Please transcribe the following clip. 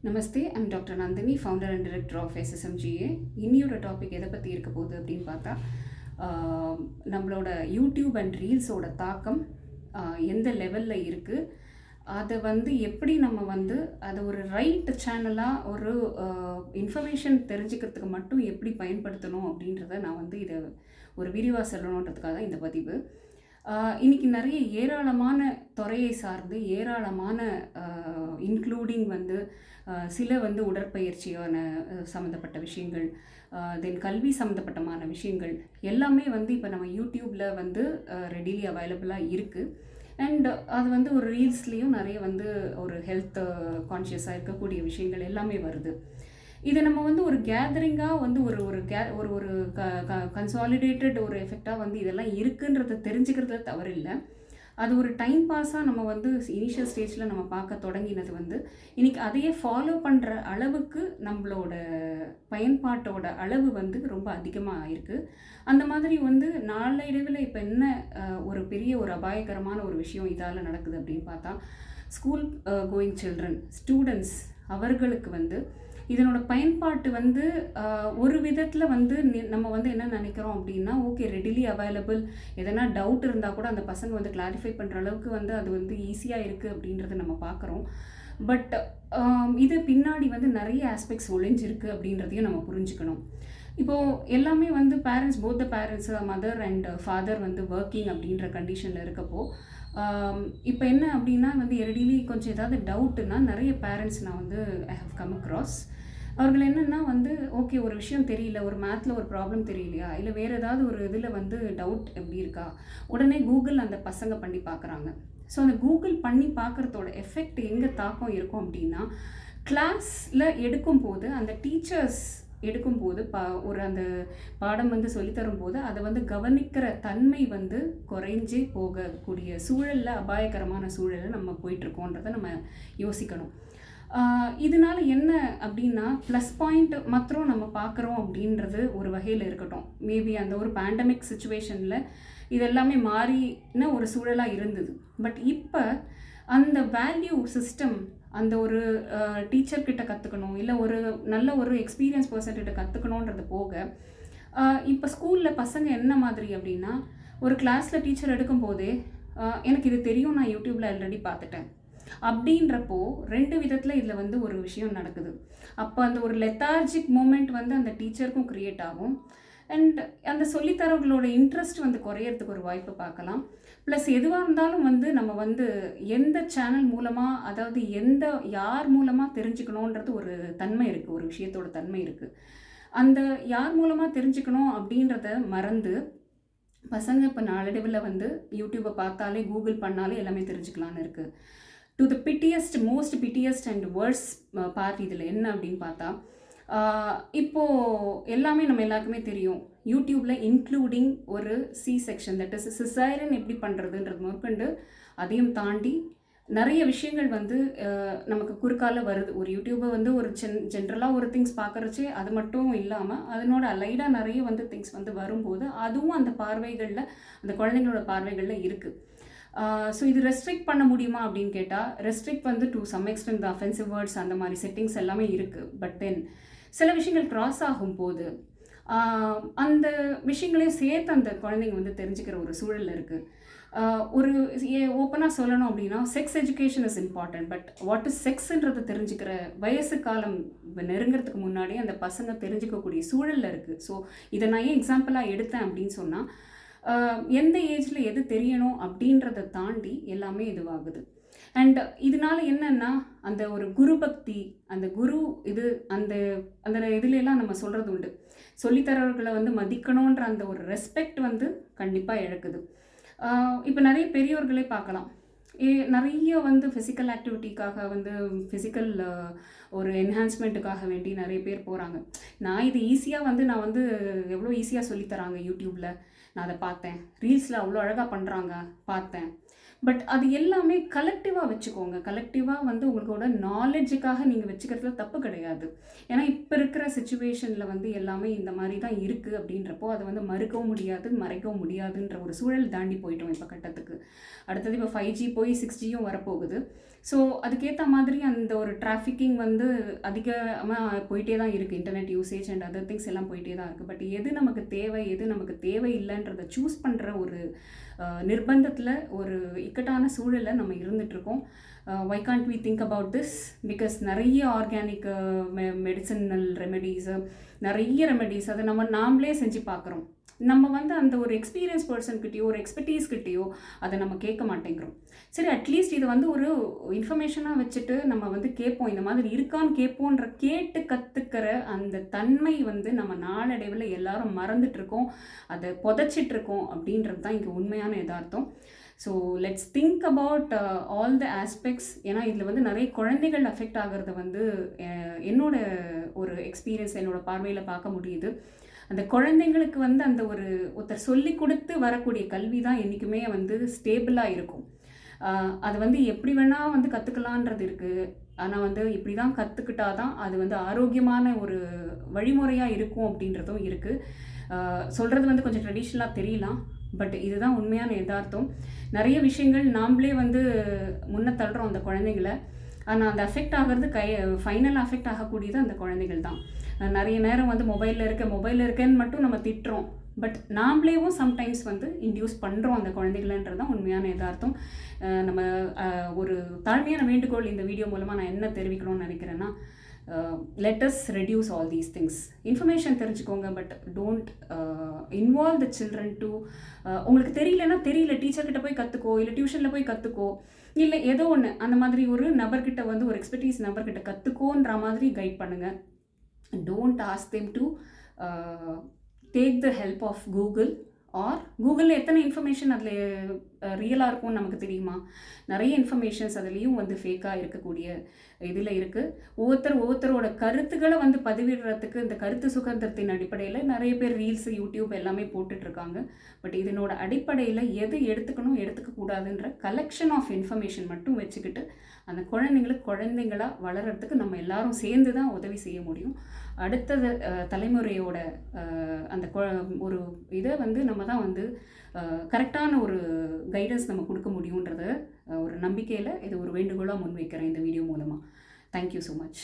Namaste, I'm doctor Nandini, founder and director of SSMGA. இன்னியோட topic எதை பற்றி இருக்க போகுது அப்படின்னு பார்த்தா, நம்மளோட யூடியூப் அண்ட் ரீல்ஸோட தாக்கம் எந்த லெவலில் இருக்குது, அதை எப்படி நம்ம அதை ஒரு ரைட் சேனலாக ஒரு இன்ஃபர்மேஷன் தெரிஞ்சுக்கிறதுக்கு மட்டும் எப்படி பயன்படுத்தணும் அப்படின்றத நான் இதை ஒரு விரிவாக சொல்லணுன்றதுக்காக தான் இந்த பதிவு. இன்றைக்கி நிறைய ஏராளமான துறையை சார்ந்து ஏராளமான இன்க்ளூடிங் சில உடற்பயிற்சியான சம்மந்தப்பட்ட விஷயங்கள், தென் கல்வி சம்மந்தப்பட்டமான விஷயங்கள் எல்லாமே இப்போ நம்ம யூடியூப்பில் ரெடிலி அவைலபிளாக இருக்குது. அண்ட் அது ஒரு ரீல்ஸ்லேயும் நிறைய ஒரு ஹெல்த் கான்ஷியஸாக இருக்கக்கூடிய விஷயங்கள் எல்லாமே வருது. இதை நம்ம ஒரு கேதரிங்காக ஒரு கன்சாலிடேட்டட் ஒரு எஃபெக்டாக இதெல்லாம் இருக்குன்றதை தெரிஞ்சுக்கிறதுல தவறில்லை. அது ஒரு டைம் பாஸாக நம்ம இனிஷியல் ஸ்டேஜில் நம்ம பார்க்க தொடங்கினது இன்றைக்கி அதையே ஃபாலோ பண்ணுற அளவுக்கு நம்மளோட பயன்பாட்டோட அளவு ரொம்ப அதிகமாக ஆயிருக்கு. அந்த மாதிரி நாளடைவில் இப்போ என்ன ஒரு பெரிய ஒரு அபாயகரமான ஒரு விஷயம் இதால் நடக்குது அப்படின்னு பார்த்தா, ஸ்கூல் கோயிங் சில்ட்ரன் ஸ்டூடெண்ட்ஸ் அவர்களுக்கு இதனோட பயன்பாட்டு ஒரு விதத்தில் நம்ம என்ன நினைக்கிறோம் அப்படின்னா, ஓகே ரெடிலி அவைலபிள், எதனா டவுட் இருந்தால் கூட அந்த பசங்க கிளாரிஃபை பண்ணுற அளவுக்கு அது ஈஸியாக இருக்குது அப்படின்றத நம்ம பார்க்குறோம். பட் இது பின்னாடி நிறைய ஆஸ்பெக்ட்ஸ் ஒளிஞ்சிருக்கு அப்படின்றதையும் நம்ம புரிஞ்சுக்கணும். இப்போது எல்லாமே parents, both the parents, mother and father working அப்படின்ற கண்டிஷனில் இருக்கப்போ, இப்போ என்ன அப்படின்னா ரெடிலி கொஞ்சம் ஏதாவது டவுட்டுன்னா நிறைய பேரண்ட்ஸ் நான் ஐ ஹவ் கம் அக்ராஸ். அவர்கள் என்னென்னா ஓகே ஒரு விஷயம் தெரியல, ஒரு மேத்தில் ஒரு ப்ராப்ளம் தெரியலையா, இல்லை வேறு ஏதாவது ஒரு இதில் டவுட் எப்படி இருக்கா, உடனே கூகுள் அந்த பசங்க பண்ணி பார்க்குறாங்க. ஸோ அந்த கூகுள் பண்ணி பார்க்குறதோட எஃபெக்ட் எங்கே தாக்கம் இருக்கும் அப்படின்னா, கிளாஸில் எடுக்கும்போது அந்த டீச்சர்ஸ் எடுக்கும்போது ஒரு அந்த பாடம் சொல்லித்தரும் போது அதை கவனிக்கிற தன்மை குறைஞ்சே போகக்கூடிய சூழலில், அபாயகரமான சூழலில் நம்ம போயிட்டுருக்கோன்றதை நம்ம யோசிக்கணும். இதனால் என்ன அப்படின்னா, ப்ளஸ் பாயிண்ட் மாத்திரம் நம்ம பார்க்குறோம் அப்படின்றது ஒரு வகையில் இருக்கட்டும். மேபி அந்த ஒரு பேண்டமிக் சுச்சுவேஷனில் இதெல்லாமே மாறின ஒரு சூழலாக இருந்தது. பட் இப்போ அந்த வேல்யூ சிஸ்டம் அந்த ஒரு டீச்சர்கிட்ட கற்றுக்கணும், இல்லை ஒரு நல்ல ஒரு எக்ஸ்பீரியன்ஸ் பர்சன்கிட்ட கற்றுக்கணுன்றது போக, இப்போ ஸ்கூலில் பசங்க என்ன மாதிரி அப்படின்னா, ஒரு கிளாஸில் டீச்சர் எடுக்கும்போதே எனக்கு இது தெரியும், நான் யூடியூப்பில் ஆல்ரெடி பார்த்துட்டேன் அப்படின்றப்போ ரெண்டு விதத்தில் இதில் ஒரு விஷயம் நடக்குது. அப்போ அந்த ஒரு லெத்தார்ஜிக் மூமெண்ட் அந்த டீச்சருக்கும் க்ரியேட் ஆகும். அண்ட் அந்த சொல்லித்தரவங்களோட இன்ட்ரெஸ்ட் குறையறதுக்கு ஒரு வாய்ப்பு பார்க்கலாம். ப்ளஸ் எதுவாக இருந்தாலும் நம்ம எந்த சேனல் மூலமாக, அதாவது யார் மூலமாக தெரிஞ்சுக்கணுன்றது ஒரு தன்மை இருக்குது, ஒரு விஷயத்தோட தன்மை இருக்குது. அந்த யார் மூலமாக தெரிஞ்சுக்கணும் அப்படின்றத மறந்து பசங்க இப்போ நாளடைவில் யூடியூப்பை பார்த்தாலே, கூகுள் பண்ணாலே எல்லாமே தெரிஞ்சுக்கலான்னு இருக்குது. To the most pitiest and worst part இதில் என்ன அப்படின்னு பார்த்தா, இப்போது எல்லாமே நம்ம எல்லாருக்குமே தெரியும், யூடியூப்பில் இன்க்ளூடிங் ஒரு C section, that is caesarean எப்படி பண்ணுறதுன்றது முதற்கொண்டு அதையும் தாண்டி நிறைய விஷயங்கள் நமக்கு குறுக்கால வருது. ஒரு யூடியூப்பை ஒரு ஜென்ரலாக ஒரு திங்ஸ் பார்க்குறச்சே அது மட்டும் இல்லாமல் அதனோட அலைடாக நிறைய திங்ஸ் வரும்போது அதுவும் அந்த பார்வைகளில், அந்த குழந்தைங்களோட பார்வைகளில் இருக்குது. ஸோ இது ரெஸ்ட்ரிக்ட் பண்ண முடியுமா அப்படின்னு கேட்டால், restrict to some extent offensive words அந்த மாதிரி செட்டிங்ஸ் எல்லாமே இருக்குது. பட் தென் சில விஷயங்கள் க்ராஸ் ஆகும்போது அந்த விஷயங்களையும் சேர்த்து அந்த குழந்தைங்க தெரிஞ்சுக்கிற ஒரு சூழலில் இருக்குது. ஒரு ஓப்பனாக சொல்லணும் அப்படின்னா, sex education is important. But what is செக்ஸ்ன்றதை தெரிஞ்சுக்கிற வயசு காலம் நெருங்கிறதுக்கு முன்னாடியே அந்த பசங்க தெரிஞ்சுக்கக்கூடிய சூழலில் இருக்குது. ஸோ இதை நான் ஏன் எக்ஸாம்பிளாக எடுத்தேன் அப்படின்னு சொன்னால், எந்த ஏஜில் எது தெரியணும் அப்படின்றத தாண்டி எல்லாமே இதுவாகுது. அண்ட் இதனால என்னன்னா, அந்த ஒரு குரு பக்தி, அந்த குரு இது அந்த அந்த இதுலெல்லாம் நம்ம சொல்கிறது உண்டு, சொல்லித்தரவர்களை மதிக்கணுன்ற அந்த ஒரு ரெஸ்பெக்ட் கண்டிப்பாக இழக்குது. இப்போ நிறைய பெரியோர்களே பார்க்கலாம், நிறைய ஃபிசிக்கல் ஆக்டிவிட்டிக்காக ஃபிசிக்கல் ஒரு என்ஹான்ஸ்மெண்ட்டுக்காக வேண்டி நிறைய பேர் போகிறாங்க. நான் இது ஈஸியாக நான் எவ்வளோ ஈஸியாக சொல்லித்தராங்க யூடியூப்பில், நான் அதை பார்த்தேன், ரீல்ஸில் அவ்வளோ அழகாக பண்ணுறாங்க பார்த்தேன். பட் அது எல்லாமே கலெக்டிவாக வச்சுக்கோங்க. கலெக்டிவாக உங்களோட நாலேஜுக்காக நீங்கள் வச்சுக்கிறதுல தப்பு கிடையாது. ஏன்னா இப்போ இருக்கிற சுச்சுவேஷனில் எல்லாமே இந்த மாதிரி தான் இருக்குது அப்படின்றப்போ அதை மறுக்கவும் முடியாது, மறைக்கவும் முடியாதுன்ற ஒரு சூழல் தாண்டி போயிட்டோம் இப்போ கட்டத்துக்கு. அடுத்தது இப்போ 5G போய் 6Gயும் வரப்போகுது. ஸோ அதுக்கேற்ற மாதிரி அந்த ஒரு டிராஃபிக்கிங் வந்து அதிகமாக போயிட்டே தான் இருக்குது. Internet usage and other things எல்லாம் போயிட்டே தான் இருக்குது. பட் எது நமக்கு தேவை, எது நமக்கு தேவை இல்லைன்றதை சூஸ் பண்ணுற ஒரு நிர்பந்தத்தில், ஒரு இக்கட்டான சூழலில் நம்ம இருந்துகிட்ருக்கோம். Why can't we think about this? Because நிறைய ஆர்கானிக் மெடிசனல் ரெமெடிஸு, நிறைய ரெமெடிஸ் அதை நாமளே செஞ்சு பார்க்குறோம். நம்ம வந்து அந்த ஒரு எக்ஸ்பீரியன்ஸ் பர்சன்கிட்டயோ ஒரு எக்ஸ்பர்டீஸ்கிட்டயோ அதை நம்ம கேட்க மாட்டேங்கிறோம். சரி, அட்லீஸ்ட் இது வந்து ஒரு இன்ஃபர்மேஷனாக வச்சுட்டு நம்ம வந்து கேட்போம், இந்த மாதிரி இருக்கான்னு கேட்போன்ற கேட்டு கற்றுக்கிற அந்த தன்மை வந்து நம்ம நாளடைவில் எல்லாரும் மறந்துட்டுருக்கோம், அதை புதைச்சிட்ருக்கோம் அப்படின்றது தான் இங்கே உண்மையான யதார்த்தம். So let's think about all the aspects. ஏன்னா இதில் வந்து நிறைய குழந்தைகள் அஃபெக்ட் ஆகிறத வந்து என்னோட ஒரு எக்ஸ்பீரியன்ஸ், என்னோட பார்வையில் பார்க்க முடியுது. அந்த குழந்தைங்களுக்கு வந்து அந்த ஒருத்தர் சொல்லி கொடுத்து வரக்கூடிய கல்வி தான் என்றைக்குமே வந்து ஸ்டேபிளாக இருக்கும். அது வந்து எப்படி வேணால் வந்து கற்றுக்கலான்றது இருக்குது. ஆனால் வந்து இப்படி தான் கற்றுக்கிட்டா தான் அது வந்து ஆரோக்கியமான ஒரு வழிமுறையாக இருக்கும் அப்படின்றதும் இருக்குது. சொல்கிறது வந்து கொஞ்சம் ட்ரெடிஷ்னலாக தெரியலாம், பட் இதுதான் உண்மையான யதார்த்தம். நிறைய விஷயங்கள் நாம்ளே வந்து முன்ன தள்ளுறோம் அந்த குழந்தைங்களை. ஆனால் அந்த அஃபெக்ட் ஆகிறது ஃபைனல் அஃபெக்ட் ஆகக்கூடியது அந்த குழந்தைகள் தான். நிறைய நேரம் வந்து மொபைலில் இருக்கேன்னு மட்டும் நம்ம திட்டுறோம், பட் நாம்ளேவும் சம்டைம்ஸ் வந்து இன்டியூஸ் பண்ணுறோம் அந்த குழந்தைகளன்றது தான் உண்மையான யதார்த்தம். நம்ம ஒரு தாழ்மையான வேண்டுகோள் இந்த வீடியோ மூலமாக நான் என்ன தெரிவிக்கணும்னு நினைக்கிறேன்னா, let us reduce all these things. Information தெரிஞ்சுக்கோங்க, but don't involve the children to உங்களுக்கு தெரியலன்னா தெரியல, டீச்சர்கிட்ட போய் கற்றுக்கோ, இல்லை டியூஷனில் போய் கற்றுக்கோ, இல்லை ஏதோ ஒன்று அந்த மாதிரி ஒரு நபர்கிட்ட வந்து ஒரு எக்ஸ்பர்டீஸ் நபர்கிட்ட கற்றுக்கோன்ற மாதிரி கைட் பண்ணுங்கள். Don't ask them to take the help of Google, or கூகுளில் எத்தனை இன்ஃபர்மேஷன் அதில் ரியலாக இருக்கும்னு நமக்கு தெரியுமா? நிறைய இன்ஃபர்மேஷன்ஸ் அதுலேயும் வந்து ஃபேக்காக இருக்கக்கூடிய இதில் இருக்குது. ஒவ்வொருத்தரோட கருத்துக்களை வந்து பதிவிடுறதுக்கு இந்த கருத்து சுதந்திரத்தின் அடிப்படையில் நிறைய பேர் ரீல்ஸு, யூடியூப் எல்லாமே போட்டுட்ருக்காங்க. பட் இதனோட அடிப்படையில் எது எடுத்துக்கக்கூடாதுன்ற கலெக்ஷன் ஆஃப் இன்ஃபர்மேஷன் மட்டும் வச்சுக்கிட்டு அந்த குழந்தைங்களாக வளர்கிறதுக்கு நம்ம எல்லாரும் சேர்ந்து தான் உதவி செய்ய முடியும். அடுத்த தலைமுறையோட அந்த ஒரு இதை வந்து நம்ம தான் வந்து கரெக்டான ஒரு கைடன்ஸ் நம்ம கொடுக்க முடியுன்றத ஒரு நம்பிக்கையில் இது ஒரு வேண்டுகோளாக முன்வைக்கிறேன் இந்த வீடியோ மூலமாக. Thank you so much.